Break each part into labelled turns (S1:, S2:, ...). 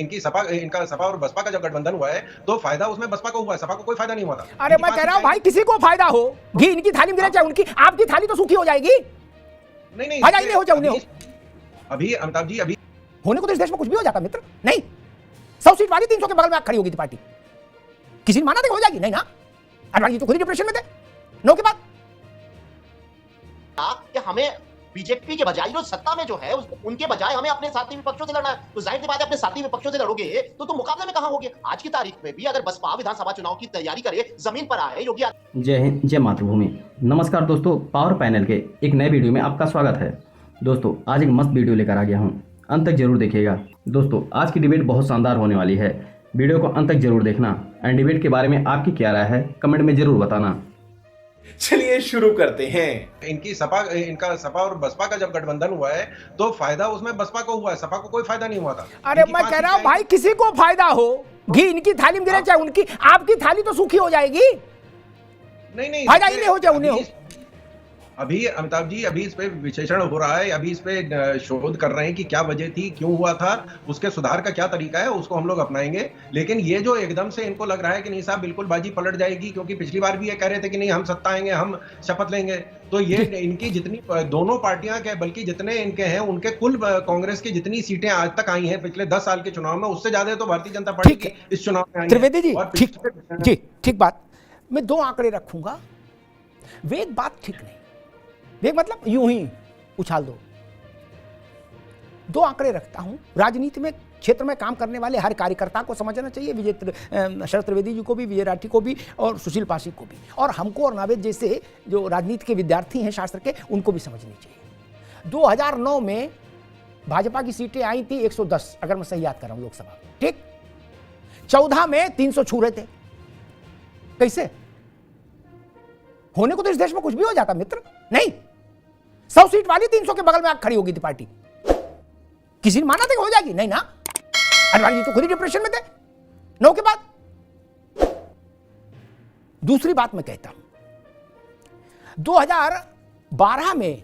S1: इनका सपा और बसपा का जब गठबंधन हुआ है तो फायदा उसमें बसपा को हुआ है, सपा को कोई फायदा नहीं हुआ था।
S2: अरे मैं कह रहा हूं भाई किसी को फायदा हो, घी इनकी थाली में गिरे चाहे उनकी, आपकी थाली तो सूखी हो जाएगी।
S1: नहीं
S2: फायदा ही नहीं हो जाए उन्हें।
S1: अभी अमिताभ जी अभी
S2: होने को तो इस देश में कुछ भी हो जाता मित्र, नहीं 100 सीट वाली 300 के बगल में खड़ी होगी थी पार्टी, किसी ने माना था हो जाएगी? नहीं ना, अडवाणी तो खुद ही डिप्रेशन में थे 9 के बाद।
S3: कि हमें बीजेपी के बजाय जो सत्ता में जो है उनके बजाय हमें अपने साथी विपक्षों से लड़ना है, तो जाहिर सी बात है अपने साथी विपक्षों से लड़ोगे तो तुम मुकाबले में कहां होगे? आज की तारीख में भी अगर बसपा विधानसभा चुनाव की तैयारी करे, जमीन पर आए योगी।
S4: जय हिंद, जय मातृभूमि। नमस्कार दोस्तों, पावर पैनल के एक नए वीडियो में आपका स्वागत है। दोस्तों आज एक मस्त वीडियो लेकर आ गया हूँ, अंत तक जरूर देखिएगा। दोस्तों आज की डिबेट बहुत शानदार होने वाली है, वीडियो को अंत तक जरूर देखना। एंड डिबेट के बारे में आपकी क्या राय है कमेंट में जरूर बताना।
S5: चलिए शुरू करते हैं।
S1: इनका सपा और बसपा का जब गठबंधन हुआ है तो फायदा उसमें बसपा को हुआ है, सपा को कोई फायदा नहीं हुआ था।
S2: अरे मैं कह रहा हूं भाई किसी को फायदा हो, घी इनकी थाली में गिरे चाहे उनकी, आपकी थाली तो सूखी हो जाएगी।
S1: नहीं
S2: फायदा ही नहीं हो जाए उन्हें।
S1: अभी अमिताभ जी अभी इस पे विश्लेषण हो रहा है, अभी इस पे शोध कर रहे हैं कि क्या वजह थी, क्यों हुआ था, उसके सुधार का क्या तरीका है, उसको हम लोग अपनाएंगे। लेकिन ये जो एकदम से इनको लग रहा है कि नहीं साहब बिल्कुल बाजी पलट जाएगी, क्योंकि पिछली बार भी ये कह रहे थे कि नहीं हम सत्ता आएंगे, हम शपथ लेंगे, तो ये इनकी जितनी दोनों पार्टियां के बल्कि जितने इनके हैं उनके कुल कांग्रेस की जितनी सीटें आज तक आई हैं पिछले 10 साल के चुनाव में, उससे ज्यादा तो भारतीय जनता पार्टी की इस चुनाव में आई है।
S2: त्रिवेदी जी ठीक बात, मैं 2 आंकड़े रखूंगा। वेग बात ठीक नहीं, वेग मतलब यूं ही उछाल दो। 2 आंकड़े रखता हूं, राजनीति में क्षेत्र में काम करने वाले हर कार्यकर्ता को समझना चाहिए, शरद त्रिवेदी जी को भी, विजय राठी को भी और सुशील पासी को भी, और हमको और नावेद जैसे जो राजनीति के विद्यार्थी हैं शास्त्र के, उनको भी समझनी चाहिए। 2009 में भाजपा की सीटें आई थी 110, अगर मैं सही याद कर रहा हूं लोकसभा, ठीक। 14 में 300 छू रहे थे। कैसे होने को तो इस देश में कुछ भी हो जाता मित्र, नहीं 100 सीट वाली 300 के बगल में खड़ी होगी थी पार्टी, किसी ने माना था कि हो जाएगी? नहीं ना, अडवाणी जी तो खुद ही डिप्रेशन में थे 9 के बाद। दूसरी बात मैं कहता हूं, 2012 में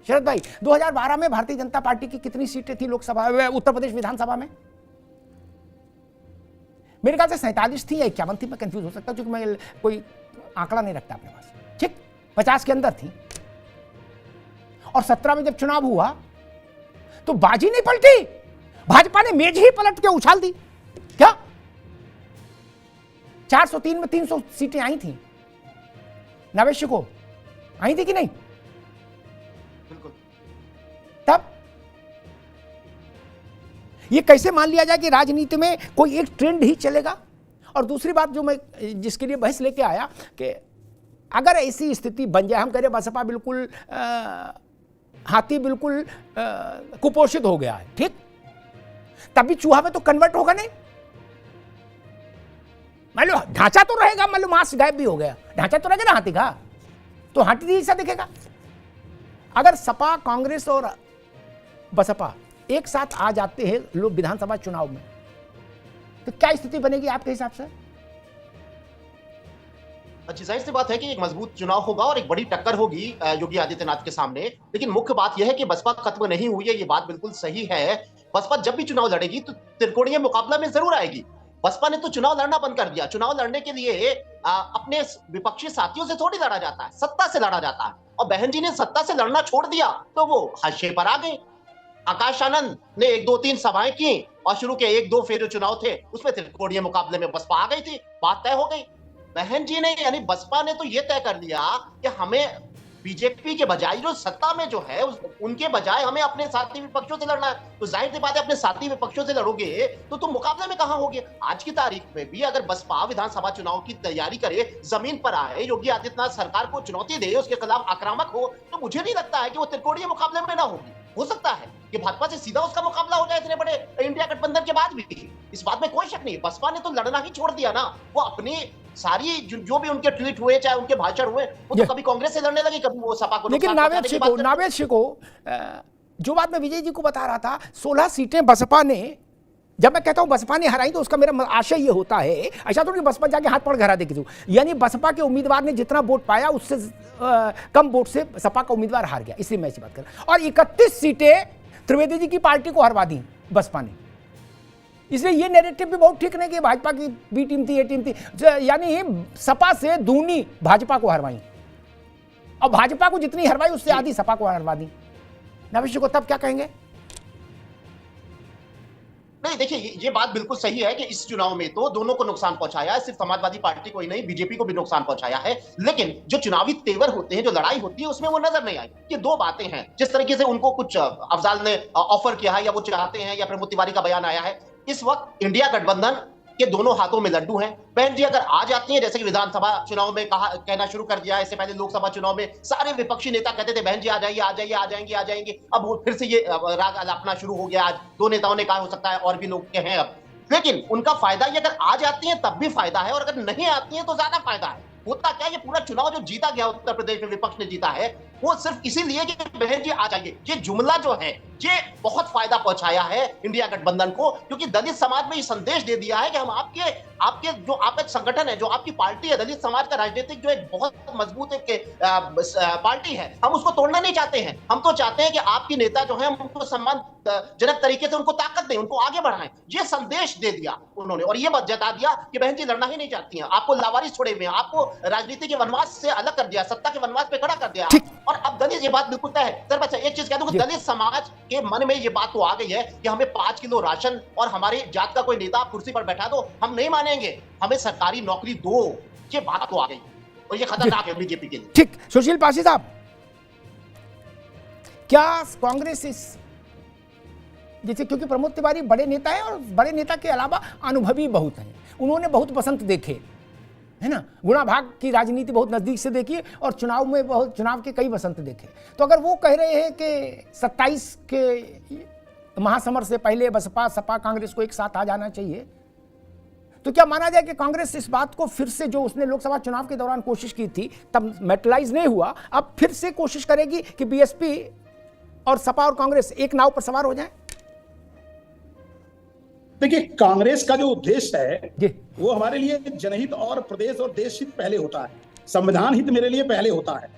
S2: शरद भाई 2012 में भारतीय जनता पार्टी की कितनी सीटें थी लोकसभा में, उत्तर प्रदेश विधानसभा में? मेरे ख्याल से 47 थी या 51 थी, मैं कंफ्यूज हो सकता क्योंकि मैं कोई आंकड़ा नहीं रखता अपने पास, ठीक। 50 के अंदर थी। और 17 में जब चुनाव हुआ तो बाजी नहीं पलटी, भाजपा ने मेज ही पलट के उछाल दी। क्या 403 में 300 सीटें आई थी, नवेश को आई थी कि नहीं?
S3: बिल्कुल।
S2: तब ये कैसे मान लिया जाए कि राजनीति में कोई एक ट्रेंड ही चलेगा? और दूसरी बात जो मैं जिसके लिए बहस लेके आया कि अगर ऐसी स्थिति बन जाए, हम कह रहे बसपा बिल्कुल हाथी बिल्कुल कुपोषित हो गया है, ठीक, तभी चूहा में तो कन्वर्ट होगा नहीं। मान लो ढांचा तो रहेगा, मान लो मांस गायब भी हो गया, ढांचा तो रहेगा ना हाथी का, तो हाथी जैसा दिखेगा। अगर सपा कांग्रेस और बसपा एक साथ आ जाते हैं लोग विधानसभा चुनाव में, तो क्या स्थिति बनेगी आपके हिसाब से?
S3: अच्छी जाहिर सी बात है कि एक मजबूत चुनाव होगा और एक बड़ी टक्कर होगी योगी आदित्यनाथ के सामने। लेकिन मुख्य बात यह है कि बसपा खत्म नहीं हुई है, ये बात बिल्कुल सही है। बसपा जब भी चुनाव लड़ेगी तो त्रिकोणीय मुकाबला में जरूर आएगी। बसपा ने तो चुनाव लड़ना बंद कर दिया। चुनाव लड़ने के लिए अपने विपक्षी साथियों से थोड़ी लड़ा जाता है, सत्ता से लड़ा जाता है। और बहन जी ने सत्ता से लड़ना छोड़ दिया तो वो हाशिए पर आ गए। आकाश आनंद ने 1, 2, 3 सभाएं की और शुरू के 1, 2 फेर चुनाव थे उसमें त्रिकोणीय मुकाबले में बसपा आ गई थी, बात तय हो गई। बहन जी ने यानी बसपा ने तो ये तय कर लिया कि हमें बीजेपी के बजाय जो सत्ता में जो है उनके बजाय हमें अपने साथी विपक्षों से लड़ना है, तो जाहिर सी बात है अपने साथी विपक्षों से लड़ोगे तो तुम मुकाबले में कहां होगे? आज की तारीख में भी अगर बसपा विधानसभा चुनाव की तैयारी करे, जमीन पर आए, योगी आदित्यनाथ सरकार को चुनौती दे, उसके खिलाफ आक्रामक हो, तो मुझे नहीं लगता है कि वो त्रिकोणीय मुकाबले में ना होगी। हो सकता है कि भाजपा से सीधा उसका मुकाबला हो जाए इतने बड़े इंडिया गठबंधन के बाद भी, इस बात में कोई शक नहीं। बसपा ने तो लड़ना ही छोड़ दिया ना, वो अपनी सारी जो भी उनके ट्वीट हुए चाहे उनके भाषण हुए वो तो कभी कांग्रेस से लड़ने लगी, कभी वो सपा को।
S2: लेकिन नावेद को जो बात मैं विजय जी को बता रहा था, 16 सीटें बसपा ने, जब मैं कहता हूं बसपा ने हराई तो उसका मेरा आशय ये होता है, ऐसा तो नहीं बसपा जाके हाथ पड़ हरा देगी, यानी बसपा के उम्मीदवार ने जितना वोट पाया उससे कम वोट से सपा का उम्मीदवार हार गया, इसलिए मैं ऐसी बात कर रहा हूं। और 31 सीटें त्रिवेदी जी की पार्टी को हरवा दी बसपा ने, इसलिए ये नैरेटिव भी बहुत ठीक नहीं कि भाजपा की बी टीम थी, ए टीम थी, यानी सपा से दूनी भाजपा को हरवाई, और भाजपा को जितनी हरवाई उससे आधी सपा को हरवा दी। नवश को तब क्या कहेंगे?
S3: नहीं, देखिए ये बात बिल्कुल सही है कि इस चुनाव में तो दोनों को नुकसान पहुंचाया है, सिर्फ समाजवादी पार्टी को ही नहीं, बीजेपी को भी नुकसान पहुंचाया है। लेकिन जो चुनावी तेवर होते हैं, जो लड़ाई होती है, उसमें वो नजर नहीं आई। ये दो बातें हैं, जिस तरीके से उनको कुछ अफजाल ने ऑफर किया है या वो चाहते हैं, या प्रमोद तिवारी का बयान आया है, इस वक्त इंडिया गठबंधन के दोनों हाथों में लड्डू हैं। बहन जी अगर आ जाती हैं, जैसे कि विधानसभा चुनाव में कहना शुरू कर दिया है, इससे पहले लोकसभा चुनाव में सारे विपक्षी नेता कहते थे बहन जी आ जाइए, आ जाइए, आ जाएंगे, आ जाएंगे। अब वो फिर से ये राग अलापना शुरू हो गया। आज दो नेताओं ने कहा हो सकता है और भी लोग के हैं अब, लेकिन उनका फायदा ये, अगर आ जाती है तब भी फायदा है, और अगर नहीं आती है तो ज्यादा फायदा है। होता क्या, ये पूरा चुनाव जो जीता गया उत्तर प्रदेश में विपक्ष ने जीता है, वो सिर्फ इसीलिए कि बहन जी आ जाइए। ये जुमला जो है ये बहुत फायदा पहुंचाया है इंडिया गठबंधन को, क्योंकि दलित समाज में ये संदेश दे दिया है कि हम आपके जो आपका संगठन है, जो आपकी पार्टी है, दलित समाज का राजनीतिक जो एक बहुत मजबूत एक पार्टी है, हम उसको तोड़ना नहीं चाहते हैं। हम तो चाहते हैं कि आपकी नेता जो है हम उनको सम्मानजनक तरीके से उनको ताकत दें, उनको आगे बढ़ाएं। ये संदेश दे दिया उन्होंने, और ये बात जता दिया कि बहन जी लड़ना ही नहीं चाहती हैं, आपको लावारिस छोड़े हुए हैं, आपको राजनीति के वनवास से अलग कर दिया, सत्ता के वनवास पे खड़ा कर दिया। और अब दलित, ये बात बिल्कुल तय है सर। बच्चा एक चीज कह दूं कि दलित समाज के मन में ये बात तो आ गई है कि हमें 5 किलो राशन और हमारी जात का कोई नेता आप कुर्सी पर बैठा दो, हम नहीं मानेंगे, हमें सरकारी नौकरी दो। ये बात तो आ गई और ये खतरनाक है बीजेपी के लिए।
S2: ठीक, सुशील पासी साहब, क्या कांग्रेस इस, जैसे क्योंकि प्रमोद तिवारी बड़े नेता है और बड़े नेता के अलावा अनुभवी बहुत हैं, उन्होंने बहुत बसंत देखे है ना, गुणा भाग की राजनीति बहुत नजदीक से देखी और चुनाव के कई बसंत देखे। तो अगर वो कह रहे हैं कि 27 के महासमर से पहले बसपा सपा कांग्रेस को एक साथ आ जाना चाहिए, तो क्या माना जाए कि कांग्रेस इस बात को फिर से, जो उसने लोकसभा चुनाव के दौरान कोशिश की थी तब मेटलाइज नहीं हुआ, अब फिर से कोशिश करेगी कि बीएसपी और सपा और कांग्रेस एक नाव पर सवार हो जाए?
S6: देखिए, कांग्रेस का जो उद्देश्य है वो हमारे लिए जनहित और प्रदेश और देश हित पहले होता है, संविधान हित मेरे लिए पहले होता है।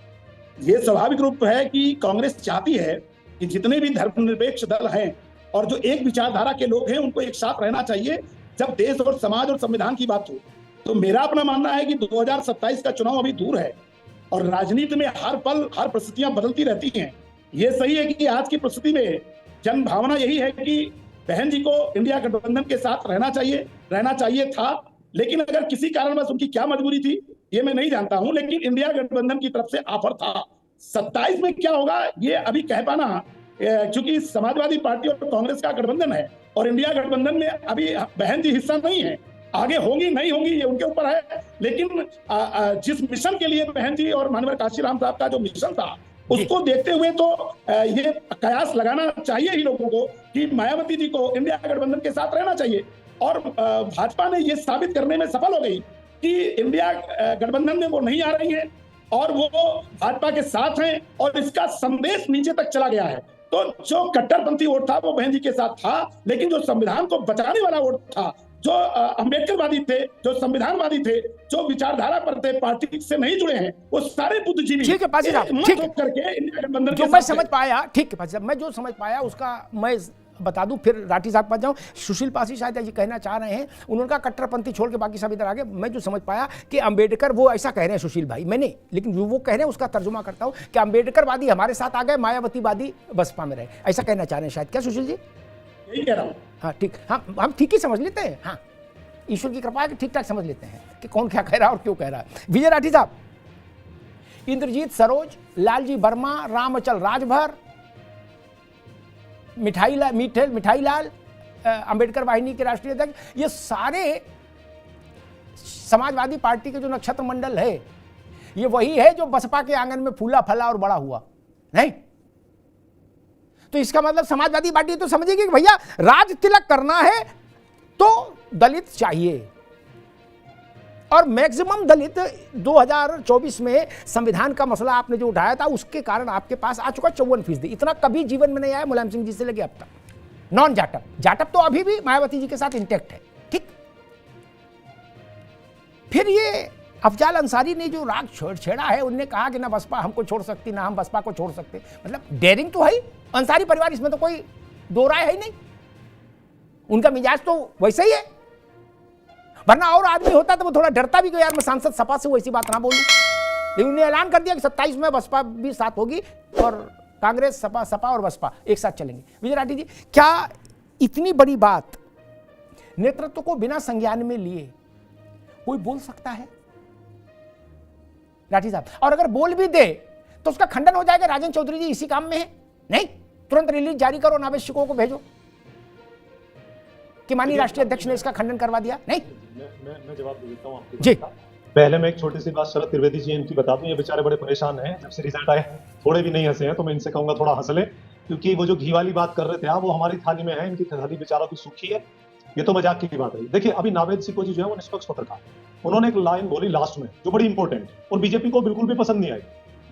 S6: ये स्वाभाविक रूप है कि कांग्रेस चाहती है कि जितने भी धर्मनिरपेक्ष दल हैं और जो एक विचारधारा के लोग हैं उनको एक साथ रहना चाहिए जब देश और समाज और संविधान की बात हो। तो मेरा अपना मानना है कि 2027 का चुनाव अभी दूर है और राजनीति में हर पल हर परिस्थितियां बदलती रहती हैं। ये सही है कि आज की परिस्थिति में जन भावना यही है कि बहन जी को इंडिया गठबंधन के साथ रहना चाहिए था, लेकिन अगर किसी कारणवश उनकी क्या मजबूरी थी ये मैं नहीं जानता हूं, लेकिन इंडिया गठबंधन की तरफ से ऑफर था। 27 में क्या होगा ये अभी कह पाना, क्योंकि समाजवादी पार्टी और कांग्रेस का गठबंधन है और इंडिया गठबंधन में अभी बहन जी हिस्सा नहीं है। आगे होंगी नहीं होंगी ये उनके ऊपर है, लेकिन जिस मिशन के लिए बहन जी और माननीय काशीराम साहब का जो मिशन था उसको देखते हुए तो ये कयास लगाना चाहिए ही लोगों को कि मायावती जी को इंडिया गठबंधन के साथ रहना चाहिए। और भाजपा ने ये साबित करने में सफल हो गई कि इंडिया गठबंधन में वो नहीं आ रही है और वो भाजपा के साथ हैं और इसका संदेश नीचे तक चला गया है। तो जो कट्टरपंथी वोट था वो बहन जी के साथ था, लेकिन जो संविधान को बचाने वाला वोट था, जो अम्बेडकरवादी थे, जो संविधानवादी थे, जो विचारधारा पर थे, पार्टी से नहीं जुड़े हैं, वो सारे बुद्धिजीवी
S2: ठीक है पासी साहब, ठीक है
S6: करके इंडिया गठबंधन
S2: जो मैं समझ पाया, ठीक है पासी साहब, मैं जो समझ पाया उसका मैं बता दूं, फिर राठी साहब पास जाऊं। सुशील पासी शायद ये कहना चाह रहे हैं, उन्होंने कट्टरपंथी छोड़ के बाकी सब इधर आगे। मैं जो समझ पाया कि अंबेडकर, वो ऐसा कह रहे हैं सुशील भाई, मैंने, लेकिन जो वो कह रहे हैं उसका तर्जुमा करता हूं कि अंबेडकरवादी हमारे साथ आ गए, मायावतीवादी बसपा में रहे, ऐसा कहना चाह रहे हैं शायद। क्या सुशील जी?
S6: यही कह रहा हूं।
S2: हाँ ठीक, हम ठीक ही समझ लेते हैं। हाँ, ईश्वर की कृपा है कि ठीक ठाक समझ लेते हैं कि कौन क्या कह रहा है और क्यों कह रहा है। विजय राठी साहब, इंद्रजीत सरोज, लालजी वर्मा, रामचल राजभर, मिठाई लाल, अंबेडकर वाहिनी के राष्ट्रीय अध्यक्ष, ये सारे समाजवादी पार्टी के जो नक्षत्र मंडल है, ये वही है जो बसपा के आंगन में फूला फला और बड़ा हुआ नहीं। तो इसका मतलब समाजवादी पार्टी तो समझेगी कि भैया राज तिलक करना है तो दलित चाहिए, और मैक्सिमम दलित 2024 में संविधान का मसला आपने जो उठाया था उसके कारण आपके पास आ चुका 54%। इतना कभी जीवन में नहीं आया मुलायम सिंह जी से लेके अब तक। नॉन जाटप तो अभी भी मायावती जी के साथ इंटैक्ट है, ठीक। फिर ये अफजाल अंसारी ने जो राग छेड़ा है, उन्होंने कहा कि ना बसपा हमको छोड़ सकती ना हम बसपा को छोड़ सकते, मतलब डेयरिंग तो है ही, अंसारी परिवार, इसमें तो कोई दो राय है ही नहीं। उनका मिजाज तो वैसे ही है, वरना और आदमी होता तो वो थोड़ा डरता भी कि यार मैं सांसद सपा से वैसी बात ना बोलूं। लेकिन उन्होंने ऐलान कर दिया कि 27 में बसपा भी साथ होगी और कांग्रेस सपा और बसपा एक साथ चलेंगे। विजय राठी जी, क्या इतनी बड़ी बात नेतृत्व को बिना संज्ञान में लिए कोई बोल सकता है राठी साहब? और अगर बोल भी दे तो उसका खंडन हो जाएगा, राजेंद्र चौधरी जी इसी काम में है, नहीं तुरंत रिलीज जारी करो, नावेशिकों को भेजो कि माननीय राष्ट्रीय अध्यक्ष ने इसका खंडन करवा दिया। नहीं,
S7: मैं जवाब दे देता हूं आपको
S2: जी।
S7: पहले मैं एक छोटी सी बात शरद त्रिवेदी जी इनकी बता दूं, ये बेचारे बड़े परेशान हैं, जब से रिजल्ट आए थोड़े भी नहीं हंसे हैं, तो मैं इनसे कहूंगा थोड़ा हंस ले, क्योंकि वो जो घी वाली बात कर रहे थे वो हमारी थाली में है, इनकी थाली बेचारों की सूखी है। ये तो मजाक की बात रही। देखिए, अभी नावेद सिको जी जो है वो निष्पक्ष पत्रकार, उन्होंने एक लाइन बोली लास्ट में जो बड़ी इंपॉर्टेंट और बीजेपी को बिल्कुल भी पसंद नहीं आई।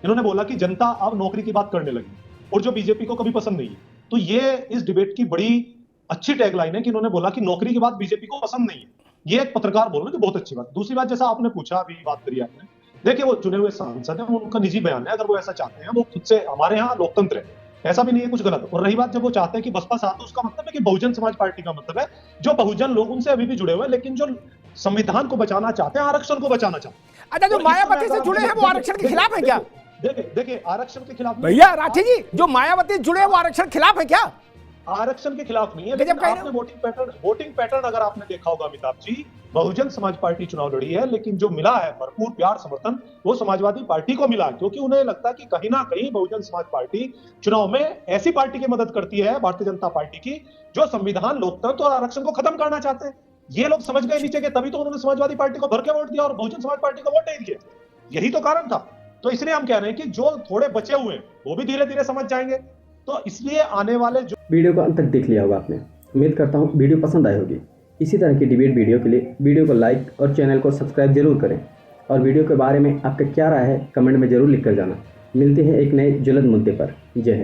S7: इन्होंने बोला कि जनता अब नौकरी की बात करने लगी, और जो बीजेपी को कभी पसंद नहीं है। तो ये इस डिबेट की बड़ी अच्छी टैगलाइन है कि इन्होंने बोला कि नौकरी की बात बीजेपी को पसंद नहीं है। ये एक पत्रकार बोल रहे हैं, बहुत अच्छी बात। दूसरी बात, जैसा आपने पूछा, अभी बात करी आपने, देखिए वो चुने हुए सांसद हैं, उनका निजी बयान है, अगर वो ऐसा चाहते हैं, वो खुद से, हमारे यहाँ लोकतंत्र है, ऐसा भी नहीं है कुछ गलत। और रही बात, जब वो चाहते हैं कि बसपा साथ हो, उसका मतलब है कि बहुजन समाज पार्टी का मतलब है जो बहुजन लोग उनसे अभी भी जुड़े हुए हैं, लेकिन जो संविधान को बचाना चाहते हैं, आरक्षण को बचाना चाहते हैं।
S2: अच्छा, जो मायावती से जुड़े हैं वो आरक्षण के खिलाफ है क्या?
S7: देखिए आरक्षण के खिलाफ
S2: भैया राठी जी, जो मायावती जुड़े हैं वो आरक्षण खिलाफ है क्या?
S7: आरक्षण के खिलाफ नहीं है, लेकिन आपने वोटिंग पैटर्न अगर आपने देखा होगा अमिताभ जी, बहुजन समाज पार्टी चुनाव लड़ी है, लेकिन जो मिला है भरपूर प्यार समर्थन वो समाजवादी पार्टी को मिला है, क्योंकि उन्हें लगता है कि कहीं ना कहीं बहुजन समाज पार्टी चुनाव में ऐसी पार्टी की मदद करती है, भारतीय जनता पार्टी की, जो संविधान, लोकतंत्र और आरक्षण को खत्म करना चाहते हैं। ये लोग समझ गए नीचे के, तभी तो उन्होंने समाजवादी पार्टी को भर के वोट दिया और बहुजन समाज पार्टी को वोट नहीं दिया। यही तो कारण था। तो इसलिए हम कह रहे हैं कि जो थोड़े बचे हुए हैं वो भी धीरे धीरे समझ जाएंगे। तो इसलिए आने वाले जो
S4: वीडियो को अंत तक देख लिया होगा आपने, उम्मीद करता हूँ वीडियो पसंद आई होगी। इसी तरह की डिबेट वीडियो के लिए वीडियो को लाइक और चैनल को सब्सक्राइब जरूर करें, और वीडियो के बारे में आपका क्या राय है कमेंट में जरूर लिख कर जाना। मिलते हैं एक नए ज्वलंत मुद्दे पर। जय हिंद।